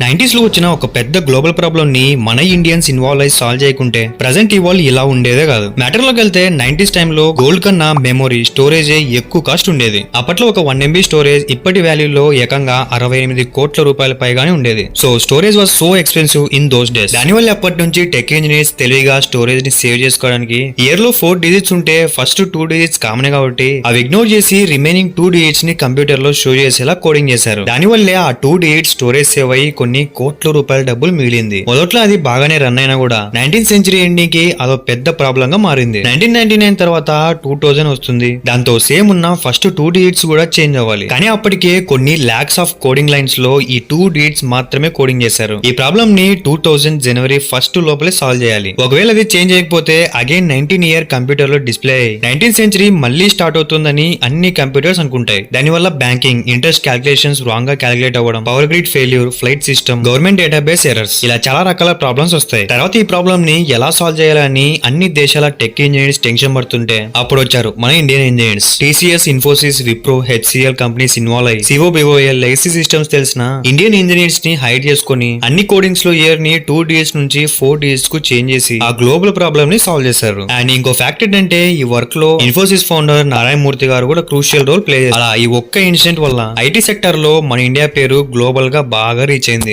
90s లో వచ్చిన ఒక పెద్ద గ్లోబల్ ప్రాబ్లం ని మన ఇండియన్స్ ఇన్వాల్వ్ అయి సాల్వ్ చేయకుంటే ప్రెసెంట్ ఇవాళ ఇలా ఉండేదే కాదు. మ్యాటర్ లోకి వెళ్తే 90s టైంలో గోల్డ్ కన్నా మెమొరీ స్టోరేజ్ ఎక్కువ కాస్ట్ ఉండేది. అప్పట్లో ఒక 1 MB స్టోరేజ్ ఇప్పటి వాల్యూలో ఏకంగా 68 కోట్ల రూపాయల పైగానే ఉండేది. So storage was so expensive in those days. దానివల్ల అప్పటి నుంచి టెక్ ఇంజనీర్స్ తెలివిగా స్టోరేజ్ ని సేవ్ చేసుకోవడానికి ఇయర్ లో 4 డిజిట్స్ ఉంటే ఫస్ట్ 2 డిజిట్స్ కామన్ కాబట్టి అవి ఇగ్నోర్ చేసి రిమైనింగ్ 2 డిజిట్స్ ని కంప్యూటర్ లో షో చేసేలా కోడింగ్ చేశారు. దానివల్లే ఆ 2 డిజిట్స్ స్టోరేజ్ సేవ్ అయ్యి కొన్ని కోట్ల రూపాయల డబ్బులు మిగిలింది. మొదట్లో అది బాగానే రన్ అయినా కూడా 19th సెంచరీ ఎండింగ్ కి అదో పెద్ద ప్రాబ్లం గా మారింది. 1999 తర్వాత 2000 వస్తుంది. దాంతో సేమ్ ఉన్న ఫస్ట్ 2 డిజిట్స్ కూడా చేంజ్ అవ్వాలి. కానీ అప్పటికే కొన్ని లాక్స్ ఆఫ్ కోడింగ్ లైన్స్ లో ఈ 2 డిజిట్స్ మాత్రమే కోడింగ్ చేశారు. ఈ ప్రాబ్లం ని 2000 జనవరి 1 లోపలే సాల్వ్ చేయాలి. ఒకవేళ అది చేంజ్ అయిపోతే అగైన్ 19 ఇయర్ కంప్యూటర్ లో డిస్ప్లే అయ్యి 19th సెంచరీ మళ్ళీ స్టార్ట్ అవుతుందని అన్ని కంప్యూటర్స్ అనుకుంటాయి. దానివల్ల బ్యాంకింగ్, ఇంట్రెస్ట్ క్యాలిక్యులేషన్స్ రాంగ్ గా క్యాలిక్యులేట్ అవ్వడం, power grid failure, flight system, government database errors, ఇలా చాలా రకాల ప్రాబ్లమ్స్ వస్తాయి. తర్వాత ఈ ప్రాబ్లం ని ఎలా సాల్వ్ చేయాలని అన్ని దేశాల టెక్ ఇంజనీర్స్ టెన్షన్ పడుతుంటే అప్పుడు వచ్చారు మన Indian engineers. TCS, Infosys, Wipro, HCl companies involve అయ్యి సిఓబిఓఎల్ లెగసీ సిస్టమ్స్ తెలిసిన ఇండియన్ ఇంజనీర్స్ ని హైడ్ చేసుకుని అన్ని కోడింగ్స్ లో ఇయర్ ని 2 డిజిట్స్ నుంచి 4 డిజిట్స్ కు చేంజ్ చేసి ఆ గ్లోబల్ ప్రాబ్లం ని సాల్వ్ చేశారు. అండ్ ఇంకో ఫ్యాక్ట్ ఏంటంటే ఈ వర్క్ లో ఇన్ఫోసిస్ ఫౌండర్ నారాయణ మూర్తి గారు కూడా క్రూషియల్ రోల్ ప్లే చేశారు. అలా ఈ ఒక్క ఇన్సిడెంట్ వల్ల ఐటీ సెక్టర్ లో మన ఇండియా పేరు గ్లోబల్ గా బాగా రీచ్ అయింది.